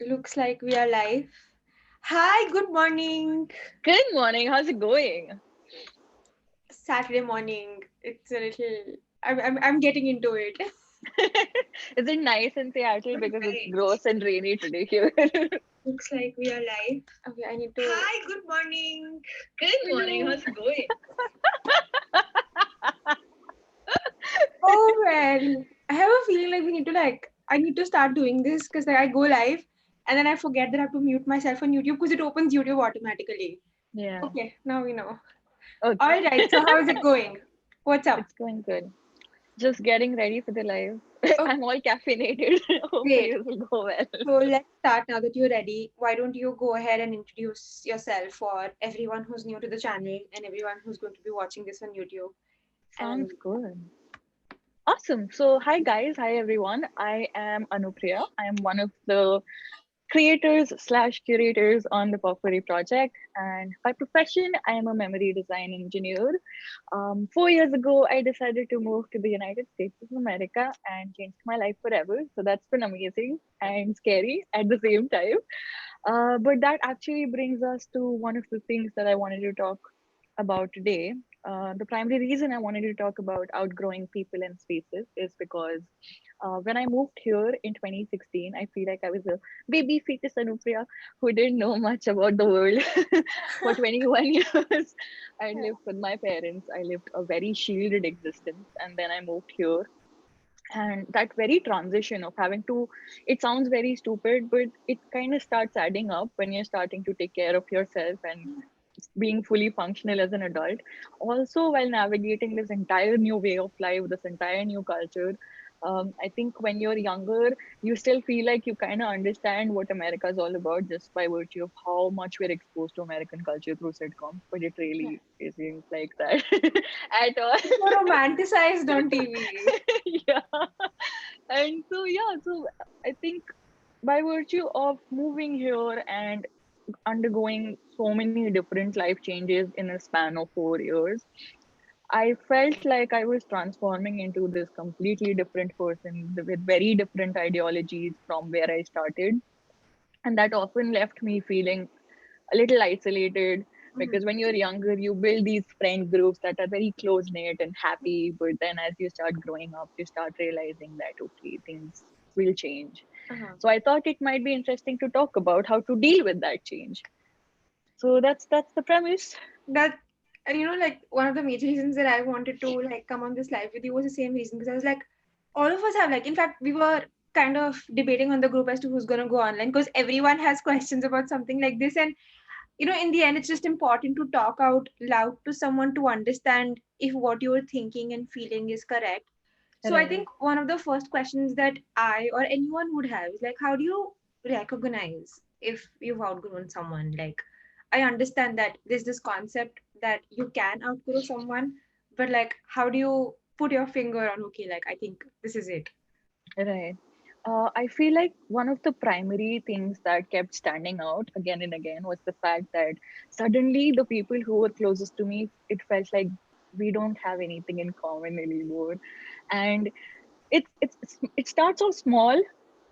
Looks like we are live. Hi, good morning. Good morning. How's it going? Saturday morning. It's a little. I'm getting into it. Is it nice in Seattle because it's Right. gross and rainy today here? Looks like we are live. Okay, I need to. Hi, good morning. Good morning. Hello. How's it going? Oh well, I have a feeling like we need to like. I need to start doing this because like I go live and then I forget that I have to mute myself on YouTube because it opens YouTube automatically. Yeah. Okay, now we know. Okay. All right. So how is it going? What's up? It's going good. Just getting ready for the live. Okay, I'm all caffeinated. Hopefully great. it will go well. So let's start now that you're ready. Why don't you go ahead and introduce yourself for everyone who's new to the channel and everyone who's going to be watching this on YouTube? And Sounds good. Awesome. So, hi guys. Hi everyone. I am Anupriya. I am one of the creators slash curators on the Potpourri project. And by profession, I am a memory design engineer. 4 years ago, I decided to move to the United States of America and changed my life forever. So that's been amazing and scary at the same time. But that actually brings us to one of the things that I wanted to talk about today. The primary reason I wanted to talk about outgrowing people and spaces is because when I moved here in 2016, I feel like I was a baby fetus Anupriya who didn't know much about the world for 21 years. I lived with my parents. I lived a very shielded existence. And then I moved here, and that very transition of having to, it sounds very stupid, but it kind of starts adding up when you're starting to take care of yourself and being fully functional as an adult, also while navigating this entire new way of life, this entire new culture. I think when you're younger, you still feel like you kind of understand what America is all about just by virtue of how much we're exposed to American culture through sitcoms, but it really isn't like that at all. it's so romanticized on TV. Yeah. And so, yeah, so I think by virtue of moving here and undergoing so many different life changes in a span of 4 years, I felt like I was transforming into this completely different person with very different ideologies from where I started. And that often left me feeling a little isolated, Mhm. because when you're younger you build these friend groups that are very close knit and happy, but then as you start growing up you start realizing that okay, things will change. Uh-huh. So I thought it might be interesting to talk about how to deal with that change. So that's the premise. That and like one of the major reasons that I wanted to like come on this live with you was the same reason because I was like, all of us have like, in fact, we were kind of debating on the group as to who's gonna go online because everyone has questions about something like this and in the end it's just important to talk out loud to someone to understand if what you're thinking and feeling is correct. So I Right. think one of the first questions that I or anyone would have is like, how do you recognize if you've outgrown someone? Like, I understand that there's this concept that you can outgrow someone, but like, how do you put your finger on, okay, like, I think this is it? Right. I feel like one of the primary things that kept standing out again and again was the fact that suddenly the people who were closest to me, it felt like we don't have anything in common anymore. And it starts off small.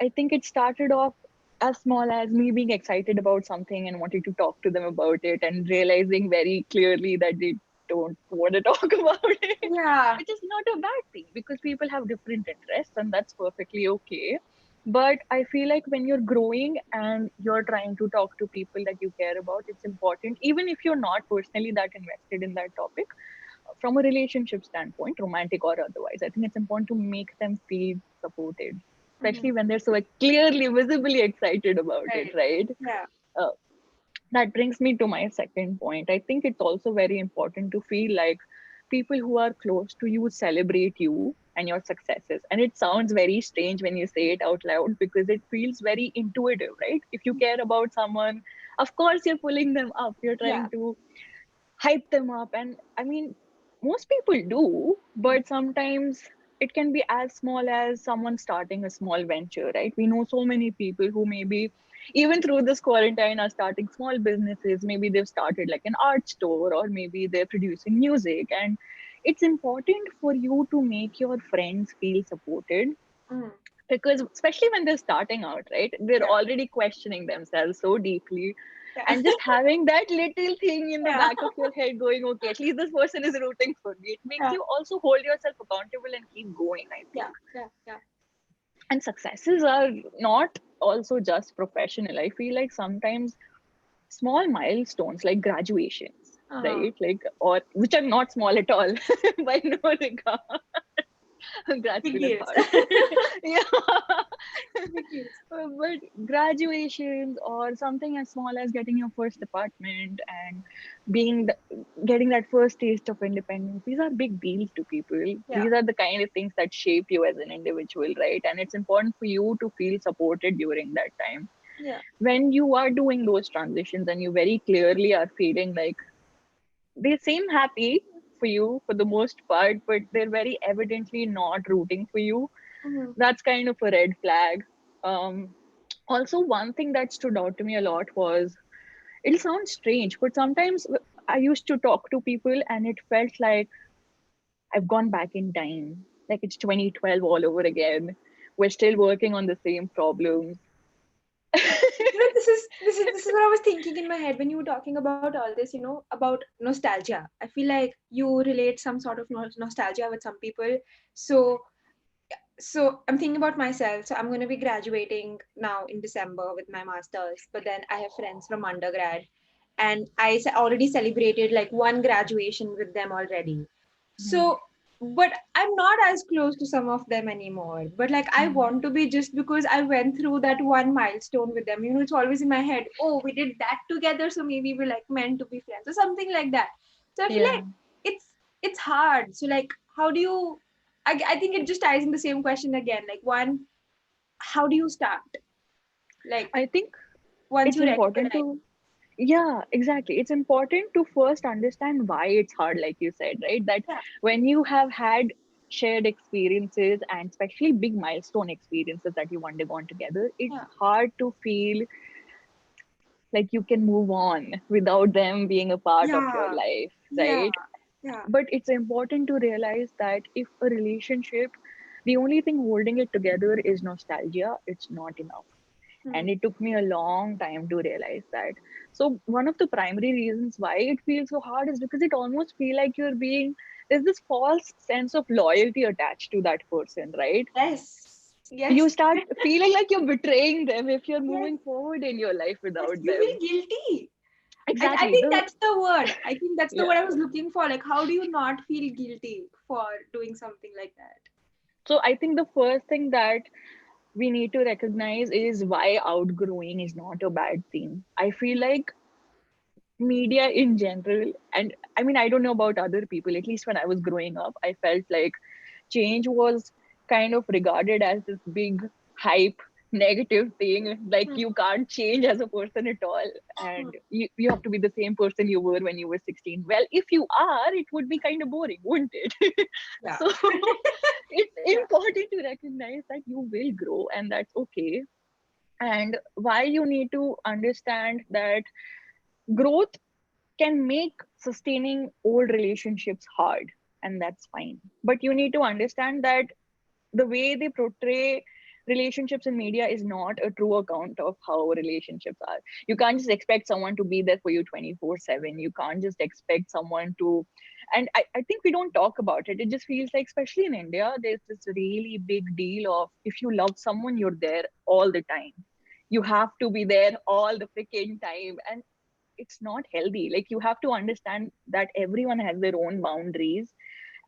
I think it started off as small as me being excited about something and wanting to talk to them about it, and realizing very clearly that they don't want to talk about it, Yeah. which is not a bad thing because people have different interests and that's perfectly okay. But I feel like when you're growing and you're trying to talk to people that you care about, it's important, even if you're not personally that invested in that topic, from a relationship standpoint, romantic or otherwise, I think it's important to make them feel supported, Mhm. especially when they're so like clearly, visibly excited about it, Right. right? Yeah. Uh, that brings me to my second point. I think it's also very important to feel like people who are close to you celebrate you and your successes. And it sounds very strange when you say it out loud because it feels very intuitive, right? If you care about someone, of course you're pulling them up, you're Yeah. trying to hype them up. And I mean, most people do, Mhm. but sometimes it can be as small as someone starting a small venture, right? We know so many people who maybe even through this quarantine are starting small businesses. Maybe they've started like an art store, or maybe they're producing music. And it's important for you to make your friends feel supported, Mhm. because especially when they're starting out, right, they're Yeah. already questioning themselves so deeply, Yeah. and just having that little thing in the Yeah. back of your head going, okay, at least this person is rooting for me, it makes Yeah. you also hold yourself accountable and keep going, I Yeah. think. Yeah. Yeah. And successes are not also just professional. I feel like sometimes small milestones like graduations, Uh-huh. right, like, or which are not small at all by no regard. Grad Big school is deals. hard. Yeah. Big deals. But graduations or something as small as getting your first apartment and being getting that first taste of independence, these are big deals to people. Yeah. These are the kind of things that shape you as an individual, right? And it's important for you to feel supported during that time. Yeah. When you are doing those transitions and you very clearly are feeling like they seem happy for you for the most part, but they're very evidently not rooting for you, Mm-hmm. that's kind of a red flag. Um, Also, one thing that stood out to me a lot was, it'll sound strange, but sometimes I used to talk to people and it felt like I've gone back in time. Like it's 2012 all over again. We're still working on the same problems. This is what I was thinking in my head when you were talking about all this, about nostalgia. I feel like you relate some sort of nostalgia with some people. So I'm thinking about myself. So I'm going to be graduating now in December with my masters, but then I have friends from undergrad, and already celebrated like one graduation with them already. Hmm. So, but I'm not as close to some of them anymore. But like, I Hmm. want to be, just because I went through that one milestone with them. It's always in my head. Oh, we did that together, so maybe we're like meant to be friends or something like that. So I feel Yeah, like it's hard. So like, how do you? I think it just ties in the same question again. Like, one, how do you start? Like, I think once it's you important recognize. to, yeah, exactly. It's important to first understand why it's hard, like you said, right? That Yeah, when you have had shared experiences and especially big milestone experiences that you've undergone together, it's yeah, hard to feel like you can move on without them being a part of your yeah, life, yeah, right? yeah. But it's important to realize that if a relationship, the only thing holding it together is nostalgia, it's not enough. And Hmm. it took me a long time to realize that. So one of the primary reasons why it feels so hard is because it almost feel like you're being, there's this false sense of loyalty attached to that person, right? Yes, You yes. start feeling like you're betraying them if you're Yes, moving forward in your life yes, without you them. feel guilty. I Exactly. think The that's the word. I think that's the Yeah. word I was looking for. Like, how do you not feel guilty for doing something like that? So I think the first thing that we need to recognize is why outgrowing is not a bad thing. I feel like media in general, and I mean, I don't know about other people, at least when I was growing up, I felt like change was kind of regarded as this big hype negative thing, like Hmm. you can't change as a person at all, Hmm. and you have to be the same person you were when you were 16. Well, if you are, it would be kind of boring, wouldn't it? Yeah. So it's Yeah. important to recognize that you will grow and that's okay. And why you need to understand that growth can make sustaining old relationships hard, and that's fine. But you need to understand that the way they portray relationships in media is not a true account of how relationships are. You can't just expect someone to be there for you 24/7. You can't just expect someone to, and I think we don't talk about it. It just feels like, especially in India, there's this really big deal of if you love someone, you're there all the time. You have to be there all the freaking time. And it's not healthy. Like you have to understand that everyone has their own boundaries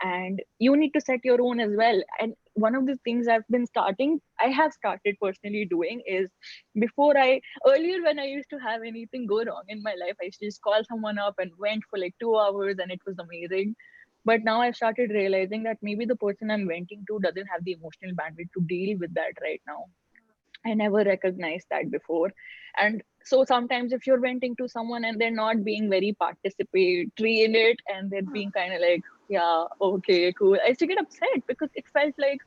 and you need to set your own as well. And one of the things I have started personally doing is, before I earlier when I used to have anything go wrong in my life, I used to just call someone up and went for like 2 hours and it was amazing. But now I've started realizing that maybe the person I'm venting to doesn't have the emotional bandwidth to deal with that right now. I never recognized that before. And so sometimes if you're venting to someone and they're not being very participatory in it and they're Hmm. being kind of like, yeah, okay, cool. I used to get upset because it felt like,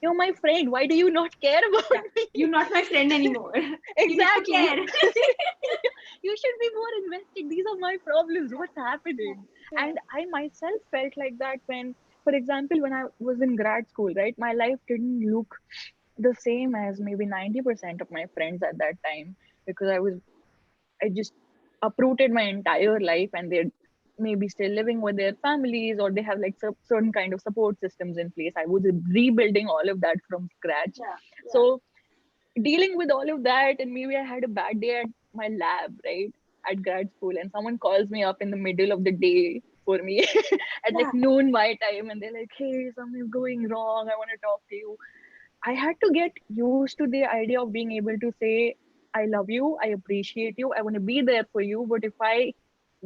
you're my friend. Why do you not care about Yeah. me? You're not my friend anymore. You need to Exactly. care. You should be more invested. These are my problems. What's Yeah. happening? Yeah. And I myself felt like that when, for example, when I was in grad school, right? My life didn't look the same as maybe 90% of my friends at that time, because I just uprooted my entire life, and they're maybe still living with their families, or they have like certain kind of support systems in place. I was rebuilding all of that from scratch. Yeah, yeah, So dealing with all of that, and maybe I had a bad day at my lab, right, at grad school, and someone calls me up in the middle of the day for me at like yeah, noon my time, and they're like, hey, something's going wrong, I want to talk to you. I had to get used to the idea of being able to say, I love you, I appreciate you, I want to be there for you, but if I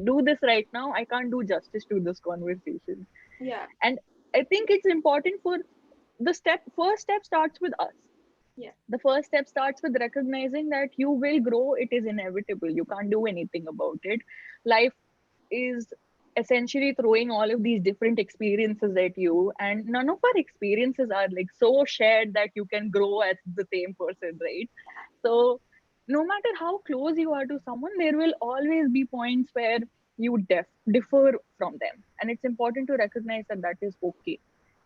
do this right now, I can't do justice to this conversation. yeah, And I think it's important for first step starts with us. yeah, The first step starts with recognizing that you will grow. It is inevitable. You can't do anything about it. Life is essentially throwing all of these different experiences at you, and none of our experiences are like so shared that you can grow as the same person, right? So no matter how close you are to someone, there will always be points where you differ from them, and it's important to recognize that that is okay,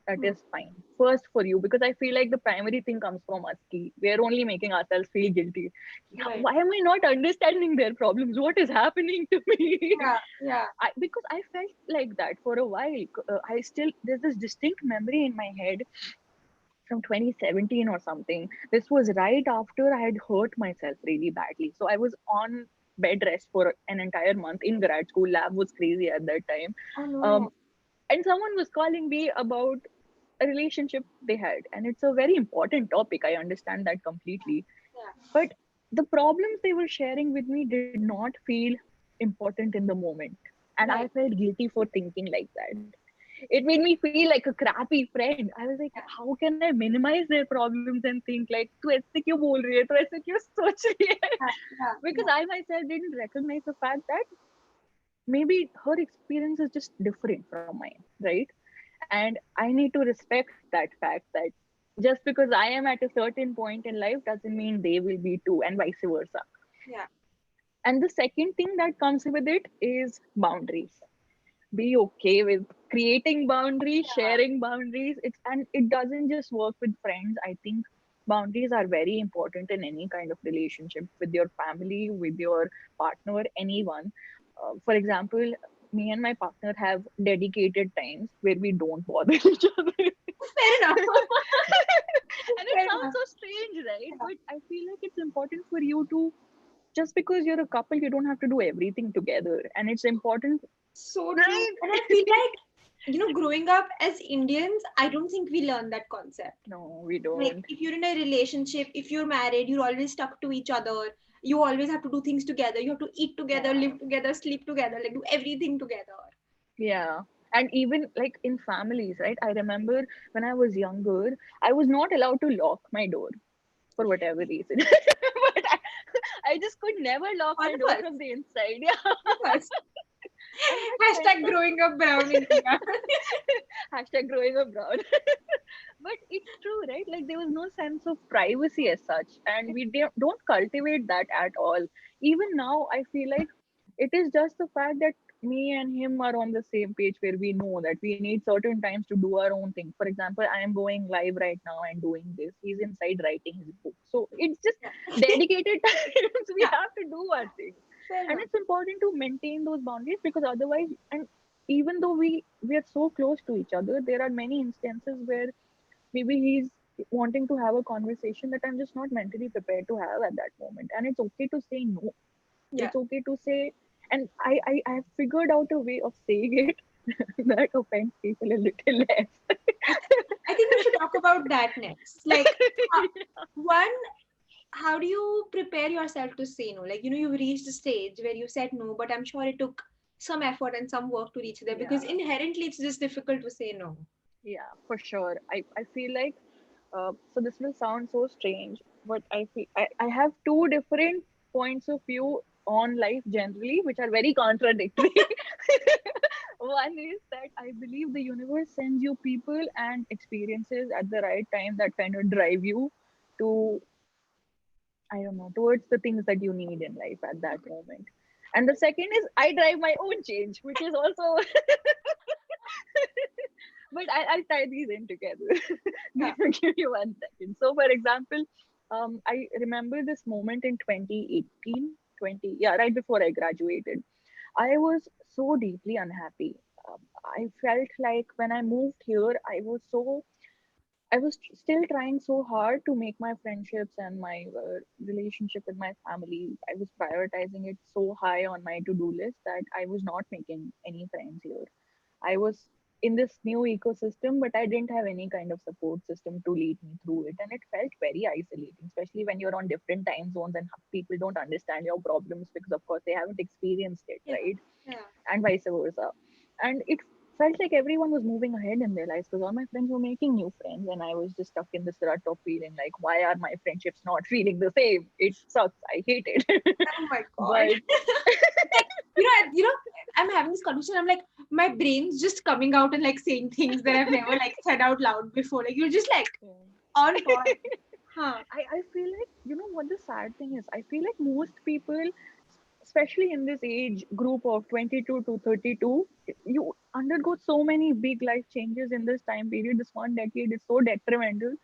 that hmm, is fine first for you, because I feel like the primary thing comes from us. We are only making ourselves feel guilty. right. Why am I not understanding their problems? What is happening to me? Yeah, yeah, Because I felt like that for a while. I still, there's this distinct memory in my head from 2017 or something. This was right after I had hurt myself really badly. So I was on bed rest for an entire month in grad school. Lab was crazy at that time. oh Um, no, and someone was calling me about a relationship they had. And it's a very important topic. I understand that completely. yeah, But the problems they were sharing with me did not feel important in the moment. And I right, felt guilty for thinking like that. It made me feel like a crappy friend. I was like, yeah, how can I minimize their problems and think like, तू ऐसे क्यों बोल रही है, तू ऐसे क्यों सोच रही है? yeah, yeah, Because yeah, I myself didn't recognize the fact that maybe her experience is just different from mine, right? And I need to respect that fact that just because I am at a certain point in life doesn't mean they will be too, and vice versa. yeah, And the second thing that comes with it is boundaries. Be okay with creating boundaries, yeah, sharing boundaries. And it doesn't just work with friends. I think boundaries are very important in any kind of relationship, with your family, with your partner, anyone. For example, me and my partner have dedicated times where we don't bother each other. fair enough. And it Fair sounds enough. so strange, right? Yeah. But I feel like it's important for you to, just because you're a couple, you don't have to do everything together. And it's important, So true. right? And I feel like, growing up as Indians, I don't think we learn that concept. No, we Like, don't. if you're in a relationship, if you're married, you're always stuck to each other. You always have to do things together. You have to eat together, Yeah. live together, sleep together, like do everything together. Yeah. And even like in families, right? I remember when I was younger, I was not allowed to lock my door for whatever reason. But I just could never lock All my of door us. from the inside. Yeah. All of us. And that felt Hashtag so growing up brown in India. hashtag growing up brown. But it's true, right? Like there was no sense of privacy as such, and we don't cultivate that at all. Even now, I feel like it is just the fact that me and him are on the same page, where we know that we need certain times to do our own thing. For example, I am going live right now and doing this. He's inside writing his book. So it's just Yeah. dedicated times we Yeah. have to do our thing. Fair And enough. it's important to maintain those boundaries, because otherwise, and even though we are so close to each other, there are many instances where maybe he's wanting to have a conversation that I'm just not mentally prepared to have at that moment. And it's okay to say no. Yeah. It's okay to say, and I have figured out a way of saying it that offends people a little less. I, th- I think we should talk about that next. Like, one, how do you prepare yourself to say no? Like, you've reached a stage where you said no, but I'm sure it took some effort and some work to reach there because Yeah, inherently it's just difficult to say no. yeah, for sure. I feel like, so this will sound so strange, but I have two different points of view on life generally, which are very contradictory. One is that I believe the universe sends you people and experiences at the right time that kind of drive you to, I don't know, towards the things that you need in life at that Okay. moment. And the second is I drive my own change, which is also But I'll tie these in together. Yeah. Give you 1 second. So, for example, I remember this moment in 2018, 20, yeah, right before I graduated. I was so deeply unhappy. I felt like when I moved here, I was still trying so hard to make my friendships and my relationship with my family. I was prioritizing it so high on my to do list that I was not making any friends here. I was in this new ecosystem, but I didn't have any kind of support system to lead me through it. And it felt very isolating, especially when you're on different time zones and people don't understand your problems because, of course, they haven't experienced it, Yeah. right? Yeah. And vice versa. And it felt like everyone was moving ahead in their lives because all my friends were making new friends, and I was just stuck in this rut of feeling like, why are my friendships not feeling the same? It sucks. I hate it. Oh my God. But Like, I'm having this conversation. I'm like, my brain's just coming out and like saying things that I've never like said out loud before. Like, you're just like on point. Huh. I feel like, you know what the sad thing is? I feel like most people, especially in this age group of 22 to 32, you undergo so many big life changes in this time period. This 1 decade is so detrimental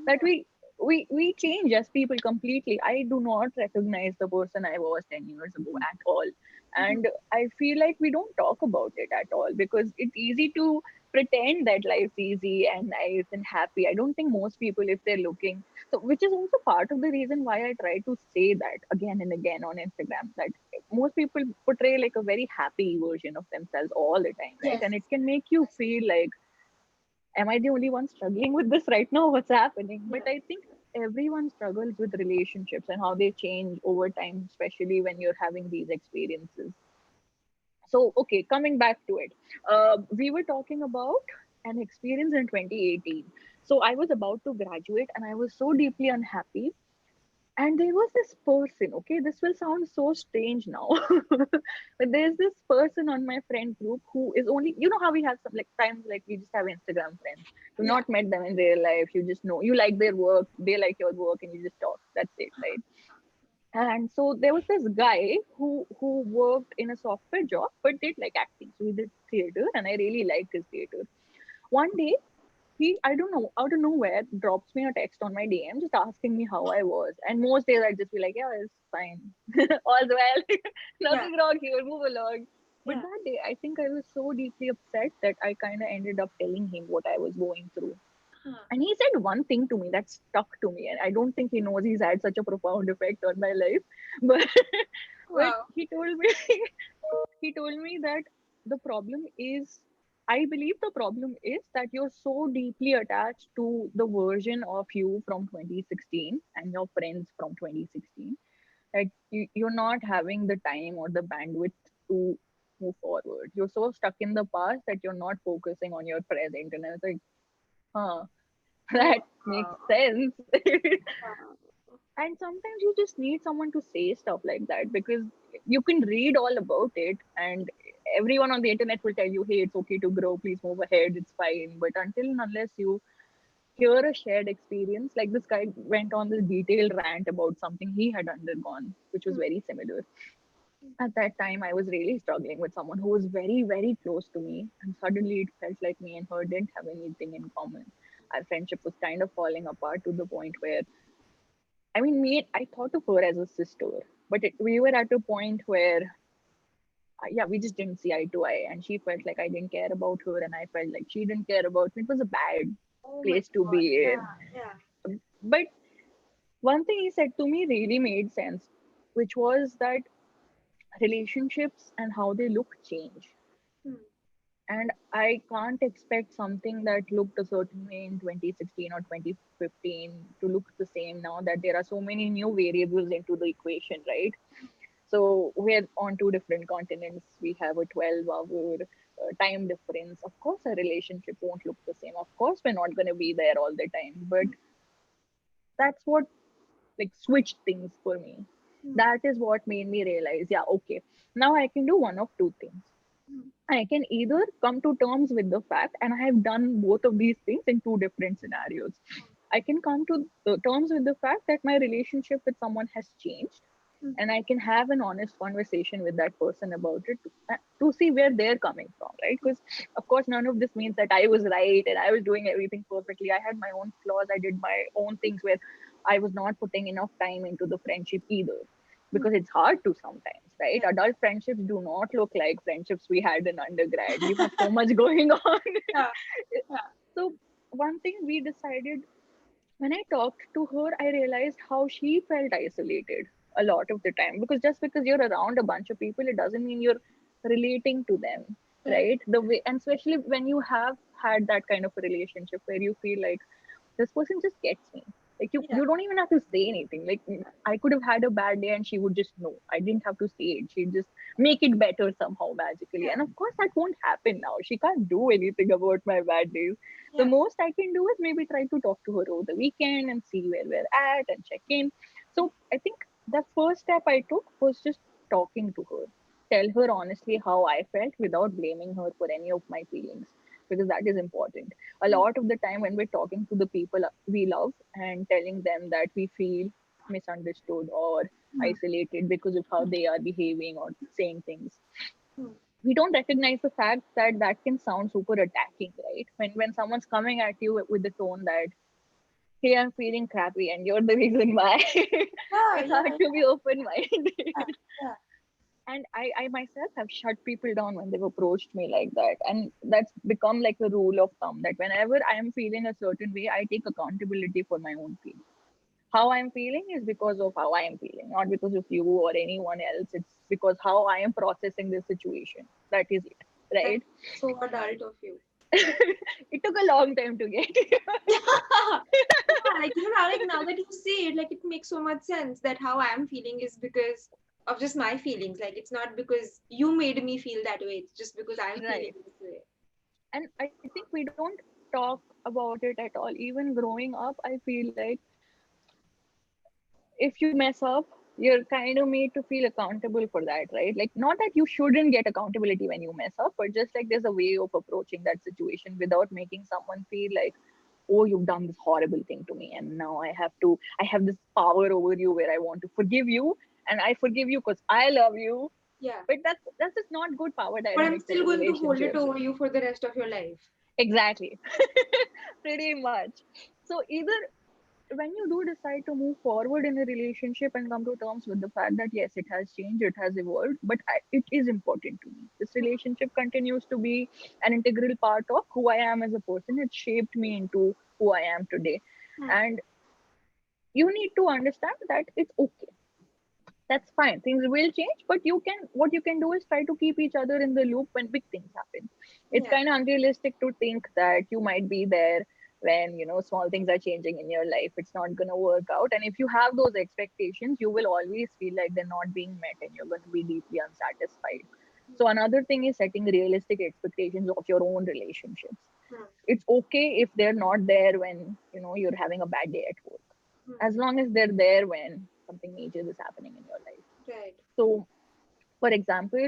that Yeah. we change as people completely. I do not recognize the person I was 10 years ago at all. Mhm. And I feel like we don't talk about it at all because it's easy to pretend that life's easy and nice and happy. I don't think most people, if they're looking, so which is also part of the reason why I try to say that again and again on Instagram, that most people portray like a very happy version of themselves all the time, right? Yes. And it can make you feel like, am I the only one struggling with this right now? What's happening? But Yeah. I think everyone struggles with relationships and how they change over time, especially when you're having these experiences. So, okay, coming back to it, we were talking about an experience in 2018. So, I was about to graduate and I was so deeply unhappy. And there was this person, okay, this will sound so strange now, but there's this person on my friend group who is only, you know, how we have some like times like we just have Instagram friends. You've Yeah. not met them in real life, you just know, you like their work, they like your work, and you just talk. That's it, right? And so there was this guy who worked in a software job but did like acting. So he did theater, and I really liked his theater. One day, he, I don't know, out of nowhere, drops me a text on my DM just asking me how I was. And most days I'd just be like, yeah, it's fine. All's well. Yeah. Nothing wrong here. Move along. But Yeah. that day, I think I was so deeply upset that I kind of ended up telling him what I was going through. Huh. And he said one thing to me that stuck to me. And I don't think he knows he's had such a profound effect on my life. But, but Wow. he told me, he told me that the problem is, I believe the problem is that you're so deeply attached to the version of you from 2016 and your friends from 2016 that you're not having the time or the bandwidth to move forward. You're so stuck in the past that you're not focusing on your present. And I was like, huh, that makes Wow. sense. Wow. And sometimes you just need someone to say stuff like that because you can read all about it and everyone on the internet will tell you, hey, it's okay to grow, please move ahead, it's fine. But until and unless you hear a shared experience, like this guy went on this detailed rant about something he had undergone, which was Hmm. very similar. At that time, I was really struggling with someone who was very, very close to me, and suddenly it felt like me and her didn't have anything in common. Our friendship was kind of falling apart to the point where, I mean, I thought of her as a sister, but we were at a point where, yeah, we just didn't see eye to eye. And she felt like I didn't care about her, and I felt like she didn't care about me. It was a bad Oh my place to God. be Yeah. in. Yeah. But one thing he said to me really made sense, which was that relationships and how they look change. Hmm. And I can't expect something that looked a certain way in 2016 or 2015 to look the same now that there are so many new variables into the equation, right? So we're on two different continents. We have a 12-hour time difference. Of course, a relationship won't look the same. Of course, we're not going to be there all the time. But that's what like switched things for me. Hmm. That is what made me realize, yeah, okay, now I can do one of two things. Hmm. I can either come to terms with the fact, and I have done both of these things in two different scenarios. I can come to the terms with the fact that my relationship with someone has changed, Mm. and I can have an honest conversation with that person about it to see where they're coming from, right? Because of course none of this means that I was right and I was doing everything perfectly. I had my own flaws. I did my own things where I was not putting enough time into the friendship either, Mm. because it's hard to sometimes, right? Yeah. Adult friendships do not look like friendships we had in undergrad. You have so much going on. Yeah. Yeah. So one thing we decided, when I talked to her, I realized how she felt isolated a lot of the time, because just because you're around a bunch of people, it doesn't mean you're relating to them, Right. right? The way, and especially when you have had that kind of a relationship where you feel like this person just gets me. Like Yeah. you don't even have to say anything. Like I could have had a bad day and she would just know. I didn't have to say it. She'd just make it better somehow magically. Yeah. And of course that won't happen now. She can't do anything about my bad days. The Yeah. most I can do is maybe try to talk to her over the weekend and see where we're at and check in. So I think the first step I took was just talking to her, tell her honestly how I felt without blaming her for any of my feelings, because that is important. A Mm. lot of the time when we're talking to the people we love and telling them that we feel misunderstood or Mm. isolated because of how they are behaving or saying things, Mm. we don't recognize the fact that that can sound super attacking, right? When someone's coming at you with the tone that, hey, I'm feeling crappy and you're the reason why. Yeah. It's Yeah. hard to be open minded. Yeah. And I myself have shut people down when they've approached me like that. And that's become like a rule of thumb that whenever I am feeling a certain way, I take accountability for my own feelings. How I'm feeling is because of how I am feeling, not because of you or anyone else. It's because how I am processing this situation. That is it, That's right? so adult of you. It took a long time to get here. Yeah, like like now that you say it, like it makes so much sense that how I'm feeling is because of just my feelings. Like it's not because you made me feel that way. It's just because I'm feeling Right. this way. And I think we don't talk about it at all. Even growing up, I feel like if you mess up, you're kind of made to feel accountable for that, right? Like, not that you shouldn't get accountability when you mess up, but just like there's a way of approaching that situation without making someone feel like, oh, you've done this horrible thing to me, and now I have this power over you where I want to forgive you, and I forgive you because I love you. Yeah. But that's just not good power But I'm dynamics in still a going to hold it relationship. over you for the rest of your life. Exactly. Pretty much. So either when you do decide to move forward in a relationship and come to terms with the fact that yes, it has changed, it has evolved, but it is important to me. This relationship continues to be an integral part of who I am as a person. It shaped me into who I am today. Hmm. And you need to understand that it's okay. That's fine. Things will change, but what you can do is try to keep each other in the loop when big things happen. It's Yeah. kind of unrealistic to think that you might be there when small things are changing in your life. It's not going to work out, and if you have those expectations, you will always feel like they're not being met and you're going to be deeply unsatisfied. So another thing is setting realistic expectations of your own relationships. Hmm. It's okay if they're not there when you're having a bad day at work, Hmm. as long as they're there when something major is happening in your life. Right. So, for example,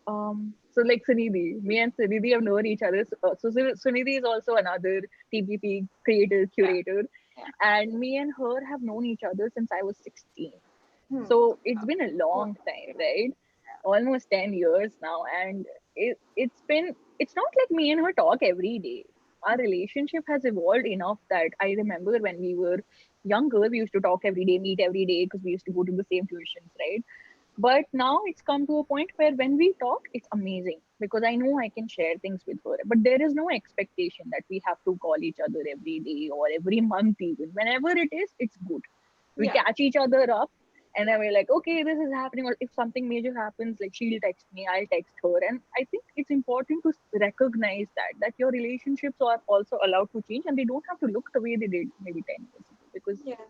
so like Sunidhi, me and Sunidhi have known each other. So Sunidhi is also another TPP creator, Yeah. curator, Yeah. and me and her have known each other since I was 16. Hmm. So it's been a Wow. long time, right? Almost 10 years now. And it's not like me and her talk every day. Our relationship has evolved enough that I remember when we were younger, we used to talk every day, meet every day because we used to go to the same tuitions, right? But now it's come to a point where when we talk, it's amazing because I know I can share things with her. But there is no expectation that we have to call each other every day or every month, even. Whenever it is, it's good. We Yeah. catch each other up and Yeah. then we're like, okay, this is happening. Or if something major happens, like she'll text me, I'll text her. And I think it's important to recognize that your relationships are also allowed to change and they don't have to look the way they did maybe 10 years ago because Yeah.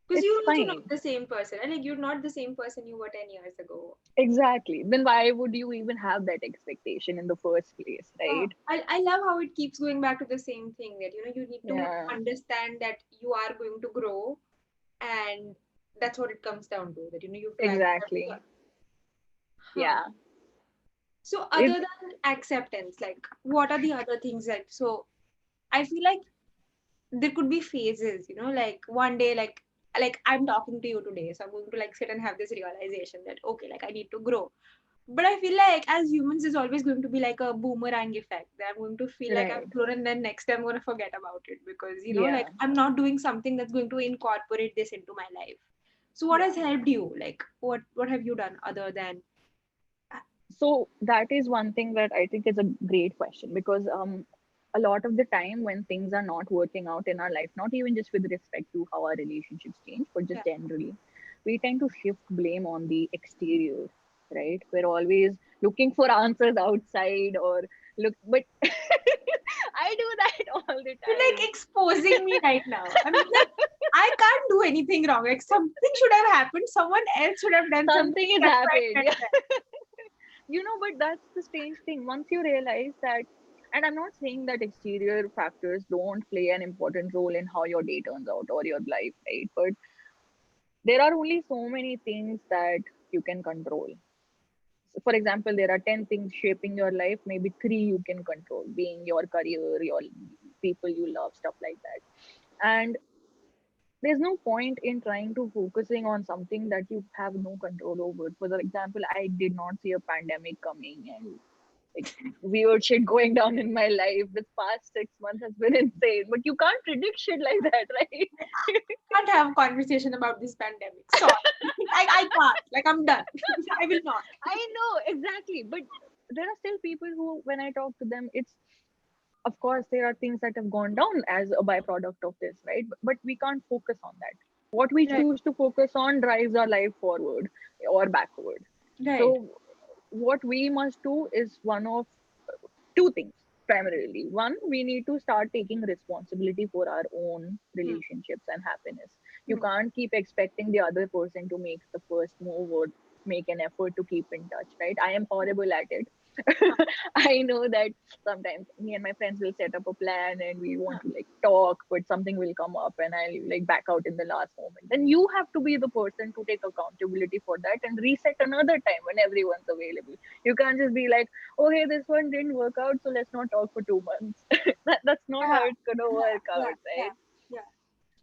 Because it's you're also not fine. the same person. And like you're not the same person you were 10 years ago. Exactly. Then why would you even have that expectation in the first place, right? I love how it keeps going back to the same thing that you need to Yeah, understand that you are going to grow, and that's what it comes down to, that you have to accept. exactly. Huh. Yeah. So other It than acceptance, like what are the other things, like, so I feel like there could be phases, like one day, like like I'm talking to you today, so I'm going to like sit and have this realization that okay, like I need to grow. But I feel like as humans, there's always going to be like a boomerang effect that I'm going to feel like Right. I've grown and then next time I'm going to forget about it because, like Yeah. I'm not doing something that's going to incorporate this into my life. So what Yeah. has helped you? Like what have you done other than So that is one thing that I think is a great question, because a lot of the time when things are not working out in our life, not even just with respect to how our relationships change, but just yeah, generally, we tend to shift blame on the exterior, right? We're always looking for answers outside, or look, but I do that all the you're time. like exposing me right now. I'm like I can't do anything wrong. Like something should have happened. Someone else should have done something. Something has That's why happened. I did that. But that's the strange thing. Once you realize that, and I'm not saying that exterior factors don't play an important role in how your day turns out or your life, right? But there are only so many things that you can control. So for example, there are 10 things shaping your life, maybe three you can control, being your career, your people you love, stuff like that. And there's no point in trying to focusing on something that you have no control over. For example, I did not see a pandemic coming, and like weird shit going down in my life. This past 6 months has been insane, but you can't predict shit like that, right? Can't have a conversation about this pandemic. Sorry. I can't. Like I'm done. I will not. I know exactly, but there are still people who, when I talk to them, it's, of course there are things that have gone down as a byproduct of this, right? But we can't focus on that. What we Right. choose to focus on drives our life forward or backward. Right. So what we must do is one of two things primarily. One, we need to start taking responsibility for our own Hmm. relationships and happiness. You Hmm. can't keep expecting the other person to make the first move or make an effort to keep in touch, right? I am horrible at it. Huh. I know that sometimes me and my friends will set up a plan and we Huh. want to like talk, but something will come up and I'll like back out in the last moment. Then you have to be the person to take accountability for that and reset another time when everyone's available. You can't just be like, okay, this one didn't work out, so let's not talk for 2 months. That's not how Yeah. it's gonna Yeah. work Yeah. out, Yeah. right? Yeah.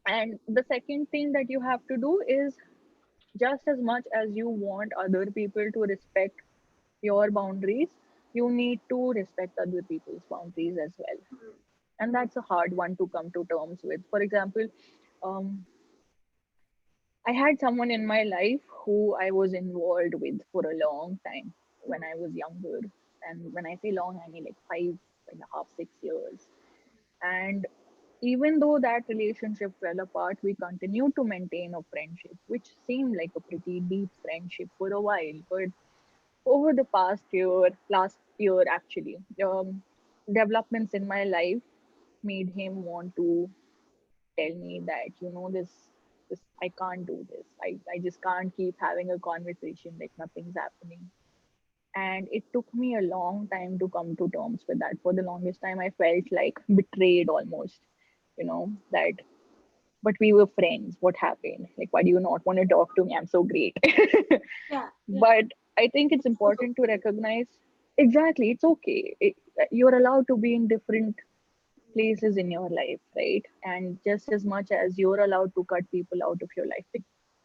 And the second thing that you have to do is, just as much as you want other people to respect your boundaries, you need to respect other people's boundaries as well. Hmm. And Hmm. that's a hard one to come to terms with. For example, um, I had someone in my life who I was involved with for a long time when Hmm. I was younger. And when I say long, I mean like 5.5, 6 years. And even though that relationship fell apart, we continued to maintain a friendship, which seemed like a pretty deep friendship for a while. But over the past year, last year actually, developments in my life made him want to tell me that, this I can't do this. I just can't keep having a conversation like nothing's happening. And it took me a long time to come to terms with that. For the longest time I felt like betrayed almost, that, but we were friends. What happened? Like, why do you not want to talk to me? I'm so great. Yeah. Yeah. But I think it's Also, important to recognize, exactly, it's okay. You're allowed to be in different places in your life, right? And just as much as you're allowed to cut people out of your life,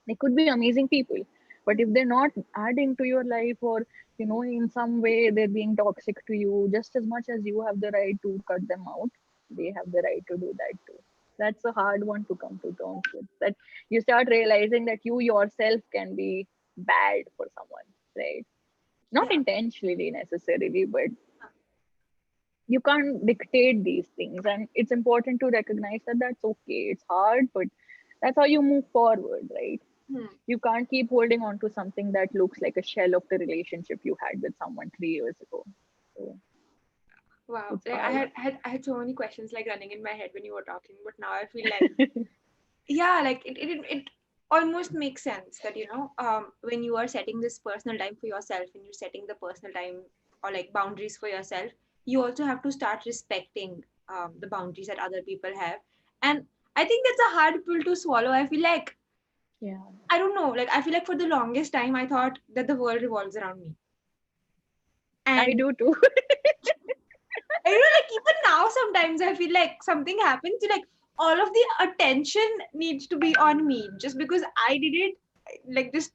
they could be amazing people, but if they're not adding to your life, or in some way they're being toxic to you, just as much as you have the right to cut them out, they have the right to do that too. That's a hard one to come to terms with, that you start realizing that you yourself can be bad for someone, right? Not yeah. intentionally necessarily, but you can't dictate these things, and it's important to recognize that that's okay. It's hard, but that's how you move forward, right? Hmm. You can't keep holding on to something that looks like a shell of the relationship you had with someone 3 years ago. So Wow. it's Like hard. I had so many questions like running in my head when you were talking, but now I feel like yeah, like it almost makes sense that when you are setting this personal time for yourself and you're setting the personal time or like boundaries for yourself, you also have to start respecting the boundaries that other people have. And I think that's a hard pill to swallow. I feel like Yeah, I don't know, like I feel like for the longest time I thought that the world revolves around me. I And do too. like even now sometimes I feel like something happens, like all of the attention needs to be on me just because I did it. Like just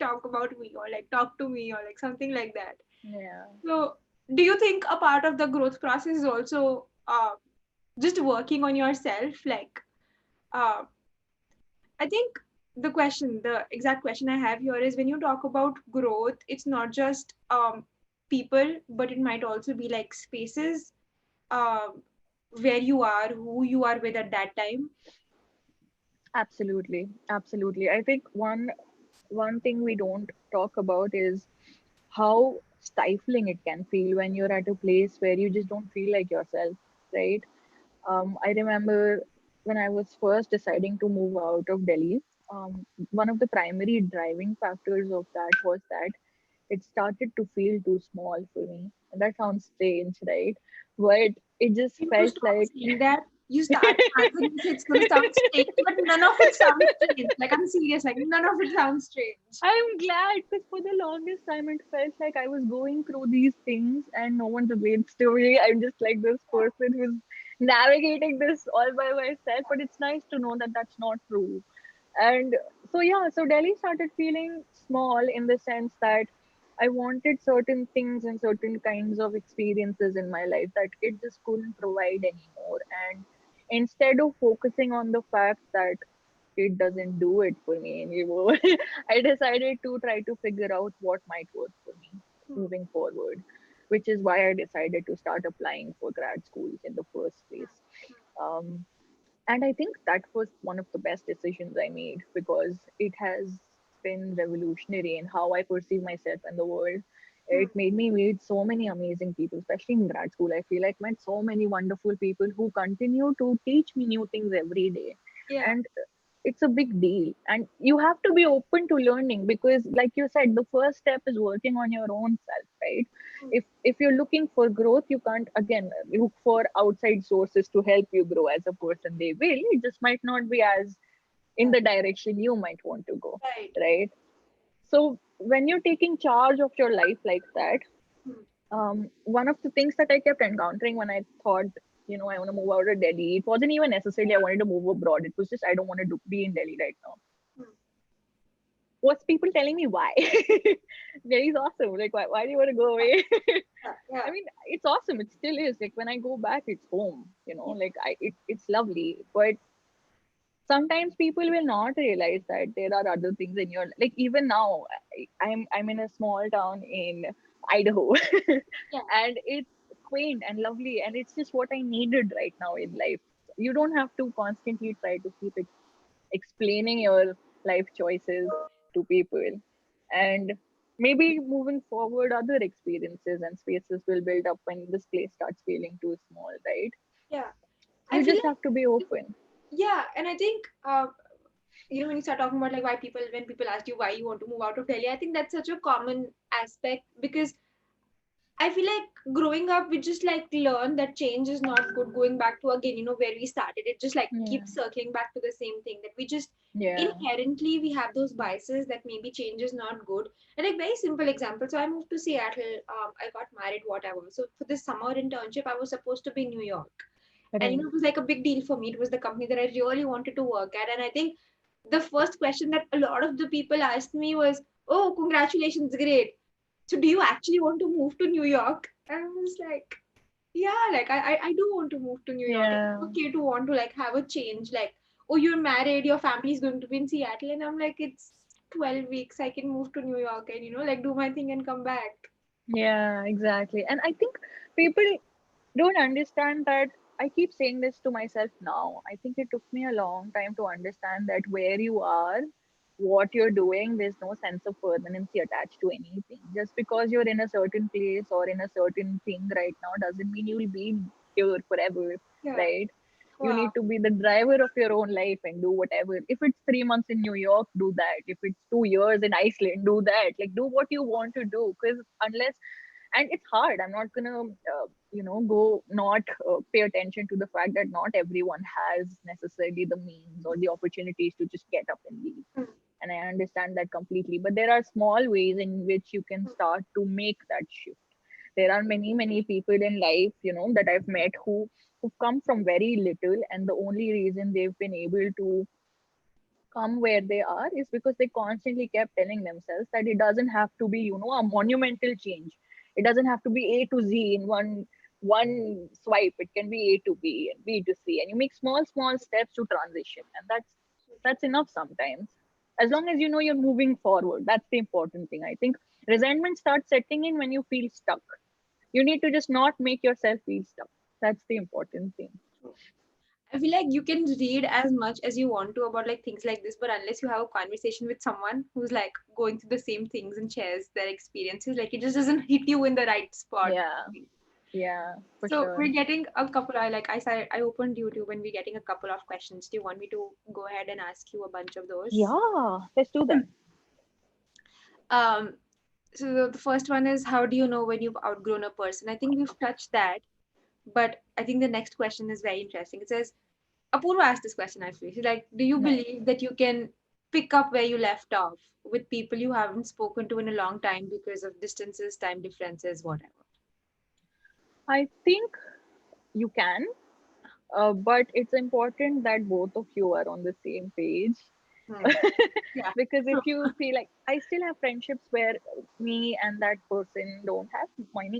talk about me or like talk to me or like something like that. Yeah, So, do you think a part of the growth process is also just working on yourself? Like, uh, I think the exact question I have here is when you talk about growth, it's not just people, but it might also be like spaces, um, where you are, who you are with at that time. absolutely, absolutely. I think one thing we don't talk about is how stifling it can feel when you're at a place where you just don't feel like yourself, right? I remember when I was first deciding to move out of Delhi, one of the primary driving factors of that was that it started to feel too small for me. And that sounds strange, right? But it just You need to felt stop like saying that. You start answering this, it's gonna sound strange, but none of it sounds strange. Like I'm serious, like none of it sounds strange. I'm glad because for the longest time it felt like I was going through these things and no one relates to me. I'm just like this person who's navigating this all by myself. But it's nice to know that that's not true. And so, yeah, so Delhi started feeling small in the sense that I wanted certain things and certain kinds of experiences in my life that it just couldn't provide anymore. And instead of focusing on the fact that it doesn't do it for me anymore, I decided to try to figure out what might work for me Hmm. moving forward, which is why I decided to start applying for grad schools in the first place. Um, and I think that was one of the best decisions I made because it has been revolutionary in how I perceive myself and the world. Hmm. It made me meet so many amazing people, especially in grad school. I feel like met so many wonderful people who continue to teach me new things every day. Yeah. And it's a big deal. And you have to be open to learning because, like you said, the first step is working on your own self, right? Hmm. If you're looking for growth, you can't again look for outside sources to help you grow as a person. They will, it just might not be as in Yeah. the direction you might want to go, Right. right? So when you're taking charge of your life like that, Hmm. one of the things that I kept encountering when I thought, I want to move out of Delhi, it wasn't even necessarily I wanted to move abroad. It was just I don't want to be in Delhi right now. Hmm. Was people telling me why? Delhi's awesome. Like, why do you want to go away? Yeah. Yeah. I mean, it's awesome. It still is. Like when I go back, it's home. Yeah. Like it's lovely. But sometimes people will not realize that there are other things in your like. Even now, I'm in a small town in Idaho, Yeah. and it's quaint and lovely, and it's just what I needed right now in life. You don't have to constantly try to keep explaining your life choices to people. And maybe moving forward, other experiences and spaces will build up when this place starts feeling too small, right? Yeah. I You feel just like have to be open. yeah, and I think when you start talking about like why people when people ask you why you want to move out of Delhi, I think that's such a common aspect because I feel like growing up, we just like learn that change is not good. Going back to again, where we started, it just like Yeah. keeps circling back to the same thing that we just Yeah. inherently we have those biases that maybe change is not good. And like very simple example. So I moved to Seattle. I got married, whatever. So for this summer internship, I was supposed to be in New York, and Right. it was like a big deal for me. It was the company that I really wanted to work at, and I think the first question that a lot of the people asked me was, "Oh, congratulations, great. So do you actually want to move to New York?" And I was like, yeah, like I do want to move to New York. It's Yeah. okay to want to like have a change. Like, oh, you're married, your family's going to be in Seattle. And I'm like, it's 12 weeks. I can move to New York and, like do my thing and come back. Yeah, exactly. And I think people don't understand that. I keep saying this to myself now. I think it took me a long time to understand that where you are, what you're doing, there's no sense of permanency attached to anything. Just because you're in a certain place or in a certain thing right now doesn't mean you'll be here forever, Yeah. right? You Wow. need to be the driver of your own life and do whatever. If it's 3 months in New York, do that. If it's 2 years in Iceland, do that. Like, do what you want to do. Because unless and it's hard, I'm not gonna go not pay attention to the fact that not everyone has necessarily the means or the opportunities to just get up and leave, Hmm. and I understand that completely, but there are small ways in which you can start to make that shift. There are many people in life that I've met who who've come from very little, and the only reason they've been able to come where they are is because they constantly kept telling themselves that it doesn't have to be, a monumental change. It doesn't have to be A to Z in one swipe. It can be A to B and B to C, and you make small steps to transition, and that's enough sometimes. As long as you know you're moving forward, that's the important thing. I think resentment starts setting in when you feel stuck. You need to just not make yourself feel stuck. That's the important thing. I feel like you can read as much as you want to about like things like this, but unless you have a conversation with someone who's like going through the same things and shares their experiences, like it just doesn't hit you in the right spot. Yeah, yeah, for So sure. we're getting a couple. I like I said I opened YouTube and we're getting a couple of questions. Do you want me to go ahead and ask you a bunch of those? Yeah, let's do that. Um, so the first one is how do you know when you've outgrown a person? I think we've touched that, but I think the next question is very interesting. It says Apurva asked this question actually. She's like, do you Nice. believe that you can pick up where you left off with people you haven't spoken to in a long time because of distances, time differences, whatever? I think you can, but it's important that both of you are on the same page. Hmm. Yeah, Because true. if you see, like, I still have friendships where me and that person don't have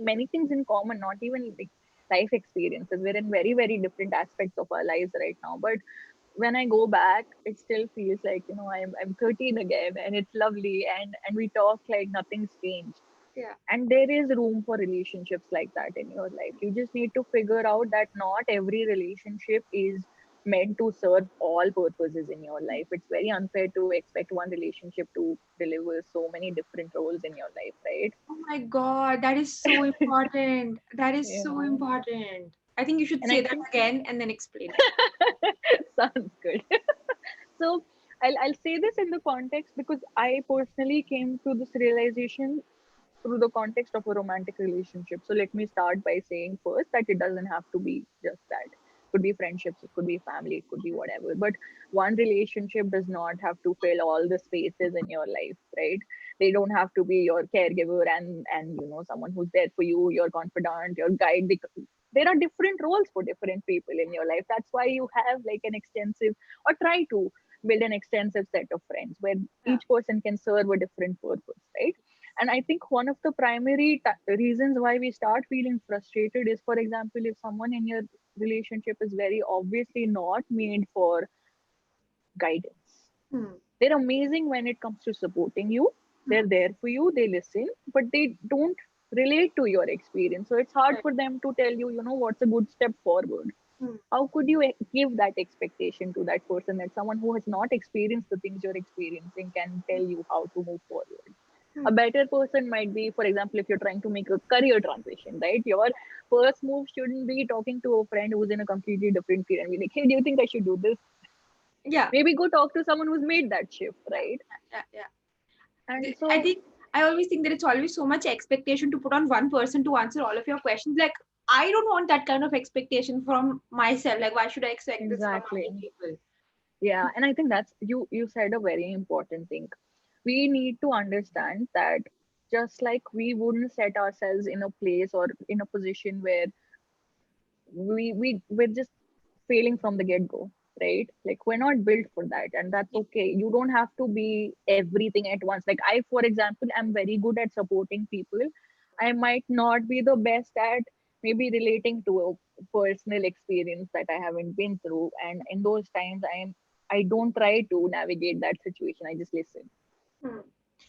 many things in common, not even like life experiences. We're in very different aspects of our lives right now. But when I go back, it still feels like, I'm 13 again, and it's lovely, and we talk like nothing's changed. Yeah. And there is room for relationships like that in your life. You just need to figure out that not every relationship is meant to serve all purposes in your life. It's very unfair to expect one relationship to deliver so many different roles in your life, right? Oh my God, that is so important. That is so Yeah. important. I think you should And say I that think again and then explain it. sounds good. So I'll say this in the context because I personally came to this realization through the context of a romantic relationship. So let me start by saying first that it doesn't have to be just that. It could be friendships, it could be family, it could be whatever. But one relationship does not have to fill all the spaces in your life, right? They don't have to be your caregiver and someone who's there for you, your confidant, your guide. There are different roles for different people in your life. That's why you have like an extensive, or try to build an extensive set of friends where Yeah. each person can serve a different purpose, right? And I think one of the primary reasons why we start feeling frustrated is, for example, if someone in your relationship is very obviously not made for guidance. Hmm. They're amazing when it comes to supporting you. Hmm. They're there for you, they listen, but they don't relate to your experience. So it's hard Right. for them to tell you, what's a good step forward. Hmm. How could you give that expectation to that person, that someone who has not experienced the things you're experiencing can tell you how to move forward? A Hmm. better person might be, for example, if you're trying to make a career transition, right? Your first move shouldn't be talking to a friend who's in a completely different field and be like, hey, do you think I should do this? Yeah. Maybe go talk to someone who's made that shift, Yeah. right? Yeah. And I so, think I always think that it's always so much expectation to put on one person to answer all of your questions. Like, I don't want that kind of expectation from myself. Like, why should I expect this from other exactly. people? Yeah. And I think that's, you said a very important thing. We need to understand that just like we wouldn't set ourselves in a place or in a position where we're just failing from the get-go, right? Like we're not built for that, and that's Yeah. okay. You don't have to be everything at once. Like I, for example, am very good at supporting people. I might not be the best at maybe relating to a personal experience that I haven't been through, and in those times I don't try to navigate that situation. I just listen. Hmm.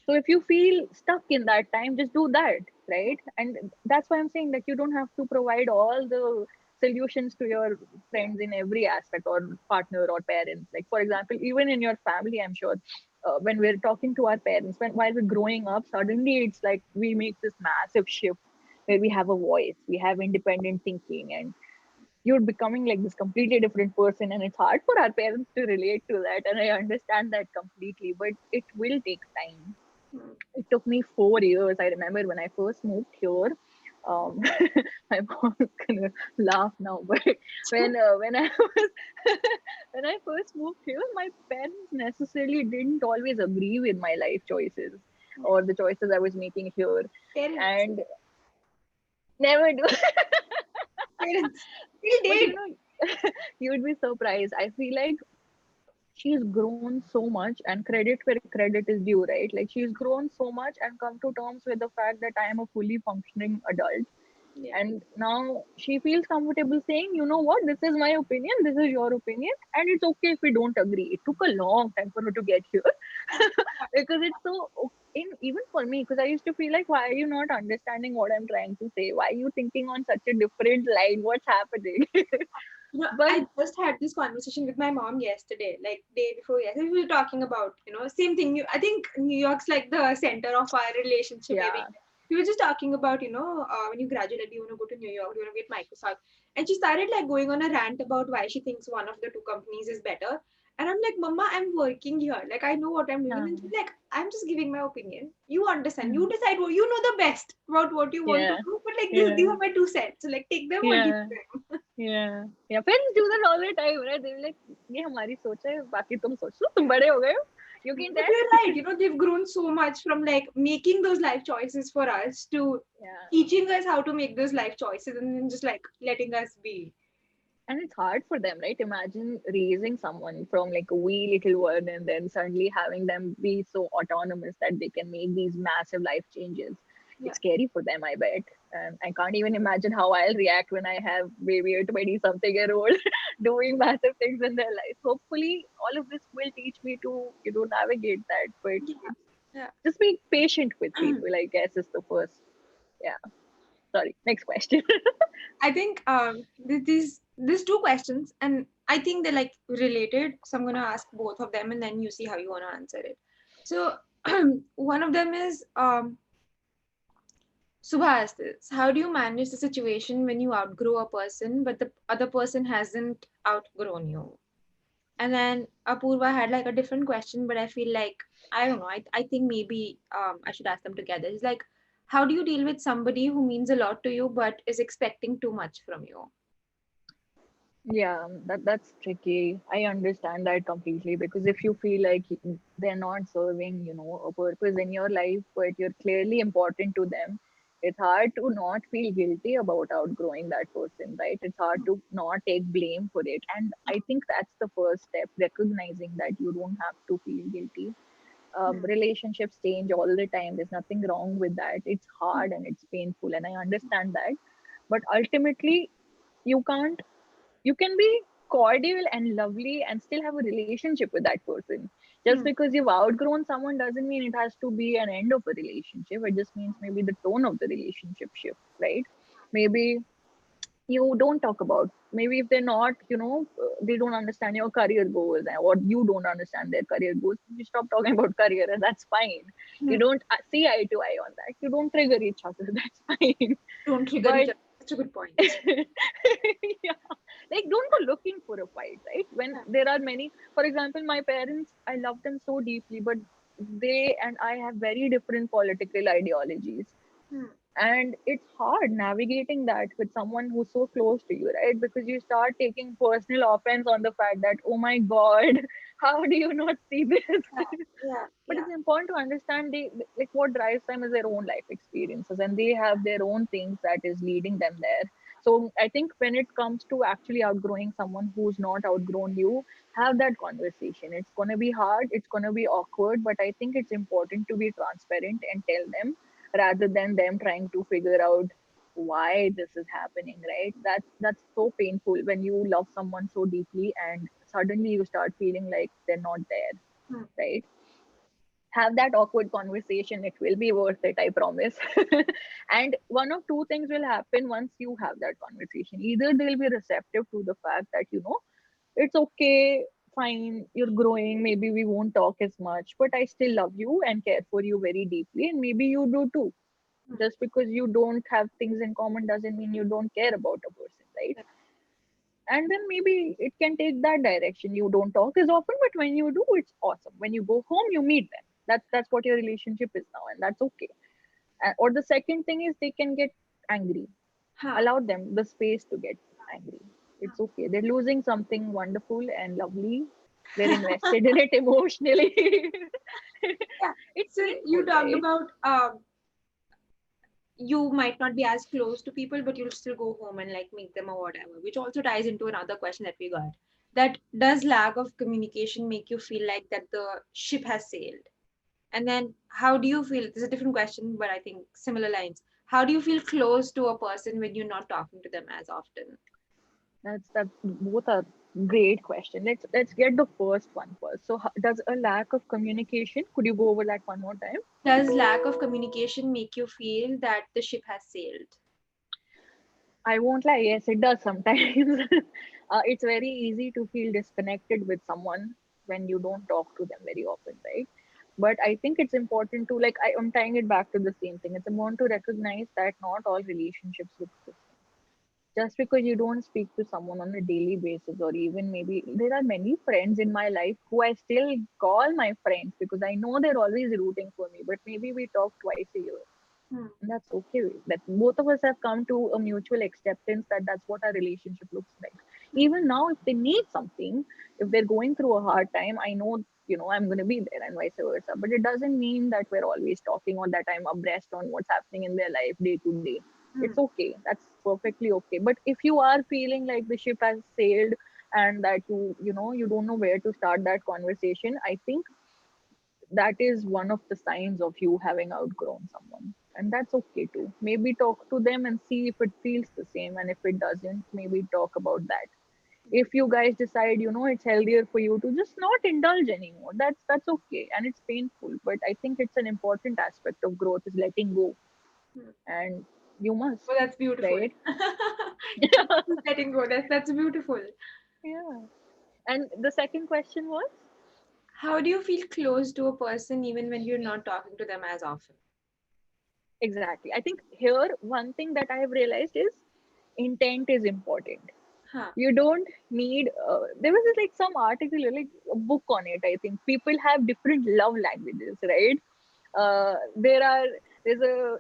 So if you feel stuck in that time, just do that, right? And that's why I'm saying that you don't have to provide all the solutions to your friends in every aspect, or partner or parents. Like for example, even in your family, I'm sure when we're talking to our parents, while we're growing up, suddenly it's like we make this massive shift where we have a voice, we have independent thinking, and you're becoming like this completely different person, and it's hard for our parents to relate to that, and I understand that completely, but it will take time. Hmm. It took me 4 years. I remember when I first moved here. Um, my mom is gonna laugh now, but when I was when I first moved here, my parents necessarily didn't always agree with my life choices or the choices I was making here, Parents. and never do. parents till But date. you'd be surprised. I feel like she's grown so much, and credit where credit is due, right? Like she's grown so much and come to terms with the fact that I am a fully functioning adult. Yeah. And now she feels comfortable saying, you know what, this is my opinion, this is your opinion, and it's okay if we don't agree. It took a long time for her to get here. Because it's so in even for me, because I used to feel like, why are you not understanding what I'm trying to say? Why are you thinking on such a different line? What's happening? But I just had this conversation with my mom yesterday, like day before yesterday. We were talking about, same thing. I think New York's like the center of our relationship, maybe. yeah. We were just talking about, when you graduate, you want to go to New York, you want to get Microsoft. And she started like going on a rant about why she thinks one of the two companies is better. And I'm like, Mama, I'm working here. Like, I know what I'm doing. And then she's like, I'm just giving my opinion. You understand. Hmm. You decide what you know the best about what you want to Yeah. do. But like, these Yeah. are my 2 cents. So like, take them or leave Yeah. them. Yeah, parents do that all the time, right? They're like, ये हमारी सोच है, बाकी तुम सोच लो, तुम बड़े हो गए हो, you can But you're right, tell. they've grown so much from like making those life choices for us to Yeah. teaching us how to make those life choices and then just like letting us be. And it's hard for them, right? Imagine raising someone from like a wee little one and then suddenly having them be so autonomous that they can make these massive life changes. Yeah. It's scary for them, I bet. And I can't even imagine how I'll react when I have maybe a 20 something year old doing massive things in their life. Hopefully, all of this will teach me to, navigate that. But it's Yeah. just be patient with Yeah. people, I guess, is the first. Yeah. Sorry. Next question. I think these two questions and I think they're like related. So I'm gonna ask both of them and then you see how you wanna answer it. So one of them is Subha asked this. How do you manage the situation when you outgrow a person but the other person hasn't outgrown you? And then Apurva had like a different question, but I feel like I don't know. I think maybe I should ask them together. It's like, how do you deal with somebody who means a lot to you but is expecting too much from you? Yeah, that's tricky. I understand that completely because if you feel like they're not serving, a purpose in your life, but you're clearly important to them, it's hard to not feel guilty about outgrowing that person, right? It's hard to not take blame for it. And I think that's the first step, recognizing that you don't have to feel guilty. Hmm. Relationships change all the time. There's nothing wrong with that. It's hard and it's painful, and I understand that. But ultimately, you can't you can be cordial and lovely and still have a relationship with that person. Just Hmm. because you've outgrown someone doesn't mean it has to be an end of a relationship. It just means maybe the tone of the relationship shift, right? Maybe you don't talk about, maybe if they're not, they don't understand your career goals, or you don't understand their career goals, you stop talking about career, and that's fine. You Hmm. don't see eye to eye on that, you don't trigger each other, that's fine. Don't trigger each But other. Such a good point. yeah, like don't go looking for a fight, right? When Yeah. there are many, for example, my parents, I love them so deeply, but they and I have very different political ideologies, Hmm. and it's hard navigating that with someone who's so close to you, right? Because you start taking personal offense on the fact that, oh my god, how do you not see this? Yeah. But Yeah. it's important to understand they, like, what drives them is their own life experiences, and they have their own things that is leading them there. So I think when it comes to actually outgrowing someone who's not outgrown you, have that conversation. It's going to be hard, it's going to be awkward, but I think it's important to be transparent and tell them, rather than them trying to figure out why this is happening, right? That's so painful when you love someone so deeply and suddenly you start feeling like they're not there, Hmm. right? Have that awkward conversation, it will be worth it, I promise. And one of two things will happen once you have that conversation. Either they'll be receptive to the fact that, it's okay, fine, you're growing, maybe we won't talk as much, but I still love you and care for you very deeply, and maybe you do too. Hmm. Just because you don't have things in common doesn't mean you don't care about a person, right? Yeah. And then maybe it can take that direction. You don't talk as often, but when you do, it's awesome. When you go home, you meet them. That's what your relationship is now, and that's okay. Or the second thing is they can get angry. Huh. Allow them the space to get angry. It's okay. They're losing something wonderful and lovely. They're invested in it emotionally. Yeah. It's So painful, you talked right? about you might not be as close to people, but you'll still go home and like meet them or whatever, which also ties into another question that we got. That does lack of communication make you feel like that the ship has sailed? And then how do you feel? This is a different question, but I think similar lines. How do you feel close to a person when you're not talking to them as often? That's both are great question. Let's get the first one first. So does a lack of communication? Could you go over that one more time? Does lack of communication make you feel that the ship has sailed? I won't lie. Yes, it does sometimes. It's very easy to feel disconnected with someone when you don't talk to them very often, right? But I think it's important to like I'm tying it back to the same thing. It's important to recognize that not all relationships look the same. Just because you don't speak to someone on a daily basis, or even maybe there are many friends in my life who I still call my friends because I know they're always rooting for me, but maybe we talk twice a year, Hmm. and that's okay. That both of us have come to a mutual acceptance that that's what our relationship looks like. Even now, if they need something, if they're going through a hard time, I know, I'm going to be there, and vice versa. But it doesn't mean that we're always talking or that I'm abreast on what's happening in their life day to day. Hmm. It's okay. That's perfectly okay. But if you are feeling like the ship has sailed and that you don't know where to start that conversation, I think that is one of the signs of you having outgrown someone, and that's okay too. Maybe talk to them and see if it feels the same, and if it doesn't, maybe talk about that. If you guys decide it's healthier for you to just not indulge anymore, that's okay, and it's painful, but I think it's an important aspect of growth is letting go, Hmm. and you must, Oh, that's beautiful. right? Letting go. That's beautiful. Yeah. And the second question was How do you feel close to a person even when you're not talking to them as often? exactly. I think here one thing that I have realized is intent is important. Huh. You don't need there was this, like some article, like a book on it. I think people have different love languages, right? There's a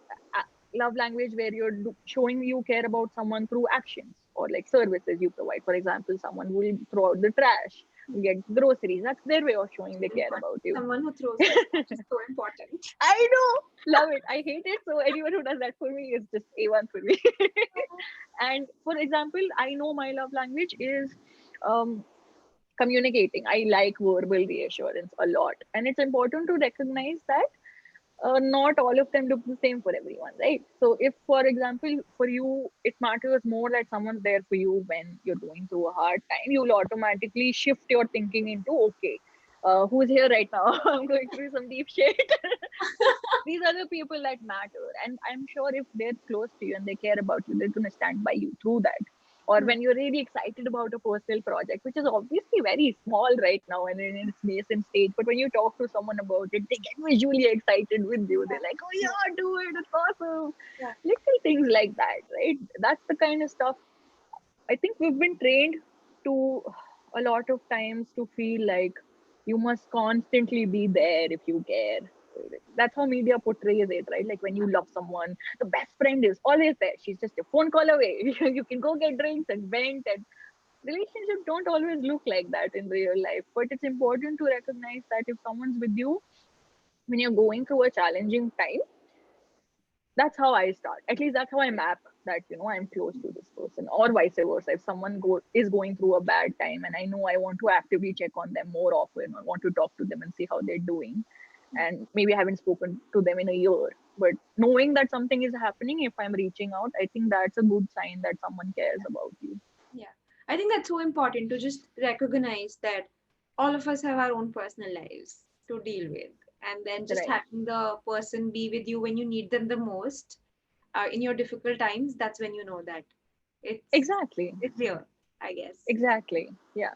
love language where you're showing you care about someone through actions or like services you provide. For example, someone will throw out the trash, get groceries. That's their way of showing they care Important. about you. Someone who throws out trash is so important. I know, love it. I hate it. So anyone who does that for me is just A1 for me. And for example, I know my love language is um, communicating. I like verbal reassurance a lot, and it's important to recognize that not all of them look the same for everyone, right? So if, for example, for you it matters more that someone's there for you when you're going through a hard time, you'll automatically shift your thinking into, okay, who's here right now? I'm going through some deep shit. So these are the people that matter, and I'm sure if they're close to you and they care about you, they're going to stand by you through that. Or Hmm. when you're really excited about a personal project, which is obviously very small right now and in its nascent stage, but when you talk to someone about it, they get visually excited with you. They're like, oh Yeah. yeah, do it, it's awesome. Yeah. Little things like that, right? That's the kind of stuff I think we've been trained to a lot of times to feel like you must constantly be there if you care. That's how media portrays it, right? Like when you love someone, the best friend is always there. She's just a phone call away. You can go get drinks and vent. And relationships don't always look like that in real life. But it's important to recognize that if someone's with you when you're going through a challenging time, that's how I start. At least that's how I map that, I'm close to this person, or vice versa. If someone is going through a bad time and I know I want to actively check on them more often or want to talk to them and see how they're doing, and maybe I haven't spoken to them in a year, but knowing that something is happening, if I'm reaching out, I think that's a good sign that someone cares about you. Yeah. I think that's so important to just recognize that all of us have our own personal lives to deal with. And then just Right. having the person be with you when you need them the most, in your difficult times, that's when you know that it's Exactly. it's there, I guess. Exactly. Yeah.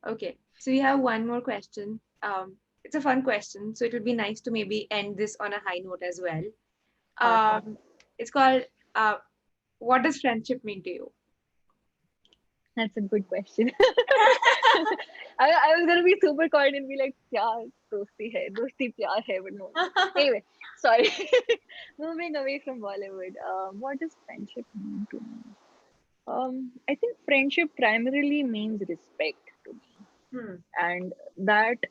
Okay. So we have one more question. It's a fun question, so it would be nice to maybe end this on a high note as well. Awesome. It's called uh, what does friendship mean to you? That's a good question. I was gonna be super quiet and be like, "Yeah, dosti pyar hai," but no. Anyway, sorry. Moving away from Bollywood, what does friendship mean to me? I think friendship primarily means respect to me, Hmm. and that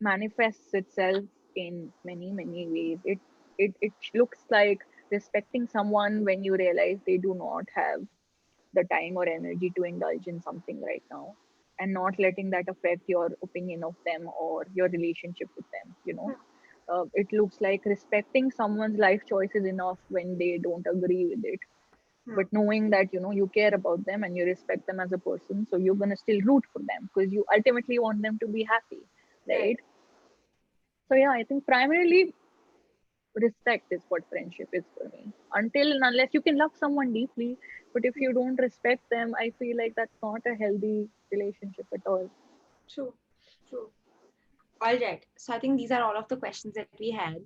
manifests itself in many ways. It looks like respecting someone when you realize they do not have the time or energy to indulge in something right now, and not letting that affect your opinion of them or your relationship with them, it looks like respecting someone's life choices enough when they don't agree with it, Hmm. but knowing that you care about them and you respect them as a person, so you're going to still root for them because you ultimately want them to be happy, Right. right? So yeah, I think primarily respect is what friendship is for me. Until and unless you can love someone deeply, but if you don't respect them, I feel like that's not a healthy relationship at all. True. True. All right. So I think these are all of the questions that we had.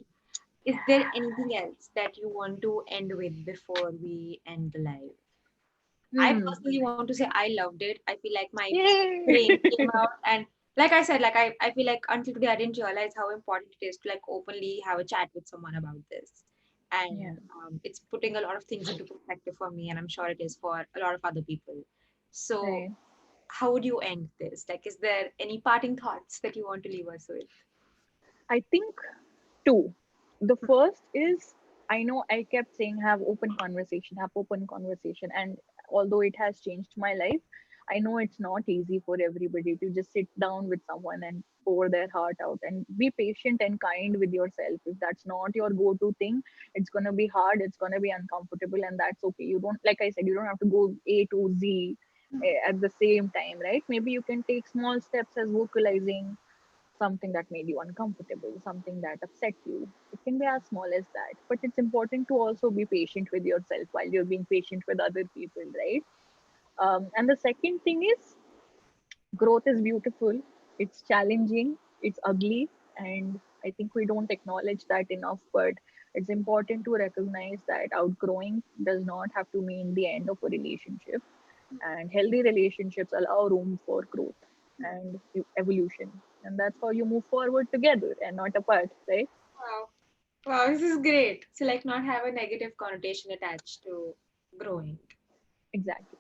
Is there anything else that you want to end with before we end the live? I Hmm. personally want to say I loved it. I feel like my Yay. brain came out, and like I said, like I feel like until today I didn't realize how important it is to like openly have a chat with someone about this. Yeah, And it's putting a lot of things into perspective for me, and I'm sure it is for a lot of other people. So right. how would you end this? Like, is there any parting thoughts that you want to leave us with? I think two. The first is, I know I kept saying have open conversation. And although it has changed my life, I know it's not easy for everybody to just sit down with someone and pour their heart out, and be patient and kind with yourself. If that's not your go to thing, it's going to be hard, it's going to be uncomfortable, and that's okay. You don't, like I said, you don't have to go A to Z at the same time, right? Maybe you can take small steps as vocalizing something that made you uncomfortable, something that upset you. It can be as small as that. But it's important to also be patient with yourself while you're being patient with other people, right? And the second thing is, growth is beautiful, it's challenging, it's ugly, and I think we don't acknowledge that enough. But it's important to recognize that outgrowing does not have to mean the end of a relationship, and healthy relationships allow room for growth and evolution, and that's how you move forward together and not apart, right? Wow. Wow, this is great. So like not have a negative connotation attached to growing. Exactly.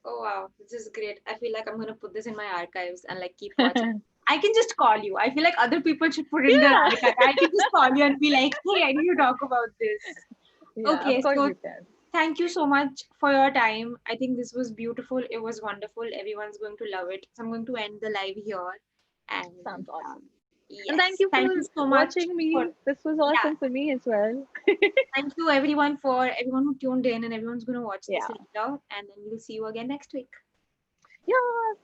Oh wow, this is great. I feel like I'm gonna put this in my archives and like keep watching. I can just call you. I feel like other people should put in their Yeah. archive. I can just call you and be like, hey, I need to talk about this. Yeah, of Okay, course so you can. thank you so much for your time. I think this was beautiful. It was wonderful. Everyone's going to love it. So I'm going to end the live here. And Sounds awesome. And thank yes, you for thank you so much watching for, me. This was yeah, awesome for me as well. thank you everyone for everyone who tuned in, and everyone's going to watch this Yeah. later. And then we'll see you again next week. Yeah.